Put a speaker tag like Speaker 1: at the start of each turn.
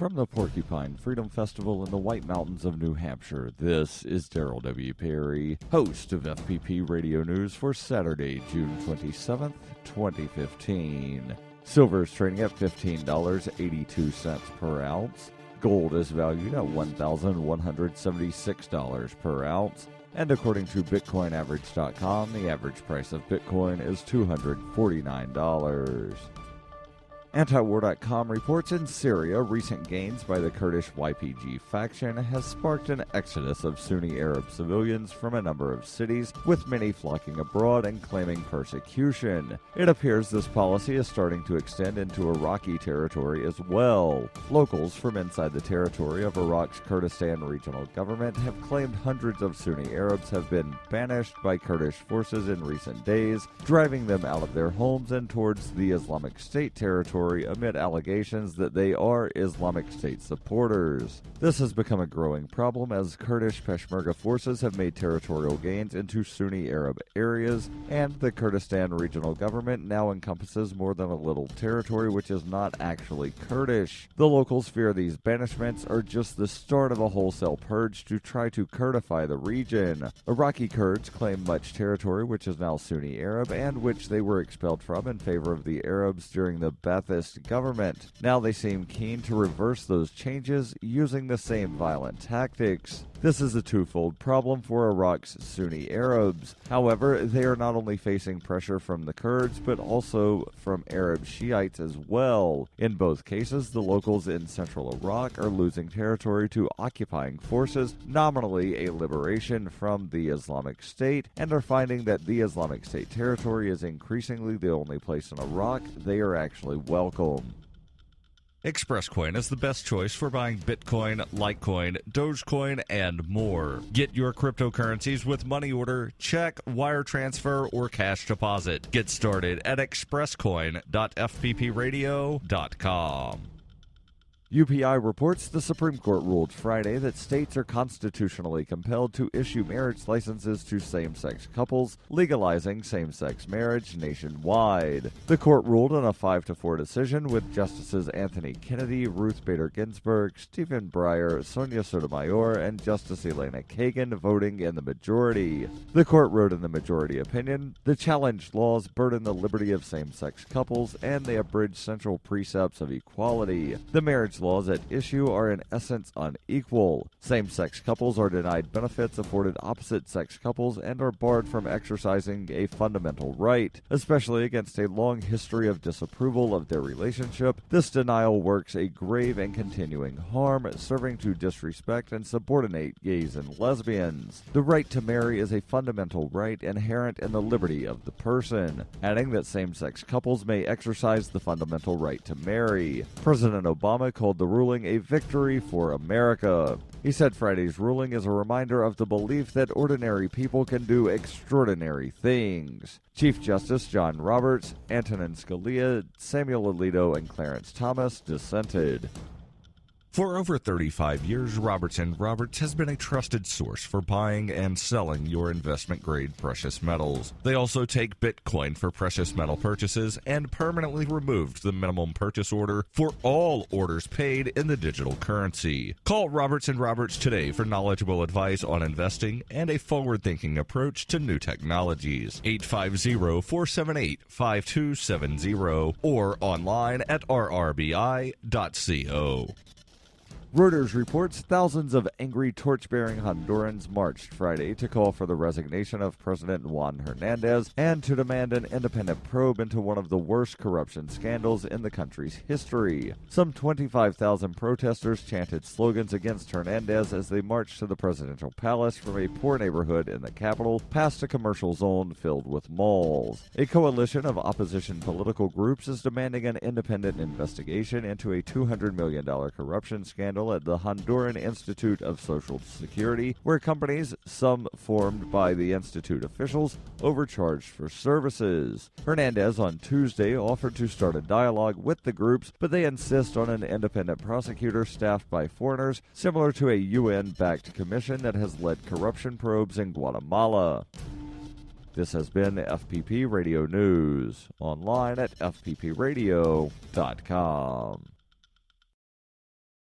Speaker 1: from the Porcupine Freedom Festival in the White Mountains of New Hampshire, this is Daryl W. Perry, host of FPP Radio News for Saturday, June 27th, 2015. Silver is trading at $15.82 per ounce. Gold is valued at $1,176 per ounce. And according to BitcoinAverage.com, the average price of Bitcoin is $249. Antiwar.com reports in Syria, recent gains by the Kurdish YPG faction has sparked an exodus of Sunni Arab civilians from a number of cities, with many flocking abroad and claiming persecution. It appears this policy is starting to extend into Iraqi territory as well. Locals from inside the territory of Iraq's Kurdistan regional government have claimed hundreds of Sunni Arabs have been banished by Kurdish forces in recent days, driving them out of their homes and towards the Islamic State territory amid allegations that they are Islamic State supporters. This has become a growing problem as Kurdish Peshmerga forces have made territorial gains into Sunni Arab areas, and the Kurdistan regional government now encompasses more than a little territory which is not actually Kurdish. The locals fear these banishments are just the start of a wholesale purge to try to Kurdify the region. Iraqi Kurds claim much territory which is now Sunni Arab and which they were expelled from in favor of the Arabs during the Ba'athist government. Now they seem keen to reverse those changes using the same violent tactics. This is a twofold problem for Iraq's Sunni Arabs. However, they are not only facing pressure from the Kurds, but also from Arab Shiites as well. In both cases, the locals in central Iraq are losing territory to occupying forces, nominally a liberation from the Islamic State, and are finding that the Islamic State territory is increasingly the only place in Iraq they are actually welcome.
Speaker 2: ExpressCoin is the best choice for buying Bitcoin, Litecoin, Dogecoin, and more. Get your cryptocurrencies with money order, check, wire transfer, or cash deposit. Get started at expresscoin.fppradio.com.
Speaker 1: UPI reports the Supreme Court ruled Friday that states are constitutionally compelled to issue marriage licenses to same-sex couples, legalizing same-sex marriage nationwide. The court ruled in a 5-4 decision with Justices Anthony Kennedy, Ruth Bader Ginsburg, Stephen Breyer, Sonia Sotomayor, and Justice Elena Kagan voting in the majority. The court wrote in the majority opinion, the challenged laws burden the liberty of same-sex couples and they abridge central precepts of equality. The marriage laws at issue are in essence unequal. Same-sex couples are denied benefits afforded opposite-sex couples and are barred from exercising a fundamental right, especially against a long history of disapproval of their relationship. This denial works a grave and continuing harm, serving to disrespect and subordinate gays and lesbians. The right to marry is a fundamental right inherent in the liberty of the person, adding that same-sex couples may exercise the fundamental right to marry. President Obama called the ruling a victory for America. He said Friday's ruling is a reminder of the belief that ordinary people can do extraordinary things. Chief Justice John Roberts, Antonin Scalia, Samuel Alito, and Clarence Thomas dissented.
Speaker 2: For over 35 years, Roberts & Roberts has been a trusted source for buying and selling your investment-grade precious metals. They also take Bitcoin for precious metal purchases and permanently removed the minimum purchase order for all orders paid in the digital currency. Call Roberts & Roberts today for knowledgeable advice on investing and a forward-thinking approach to new technologies. 850-478-5270 or online at rrbi.co.
Speaker 1: Reuters reports thousands of angry torch-bearing Hondurans marched Friday to call for the resignation of President Juan Hernandez and to demand an independent probe into one of the worst corruption scandals in the country's history. Some 25,000 protesters chanted slogans against Hernandez as they marched to the presidential palace from a poor neighborhood in the capital past a commercial zone filled with malls. A coalition of opposition political groups is demanding an independent investigation into a $200 million corruption scandal at the Honduran Institute of Social Security, where companies, some formed by the institute officials, overcharged for services. Hernandez on Tuesday offered to start a dialogue with the groups, but they insist on an independent prosecutor staffed by foreigners, similar to a UN-backed commission that has led corruption probes in Guatemala. This has been FPP Radio News, online at fppradio.com.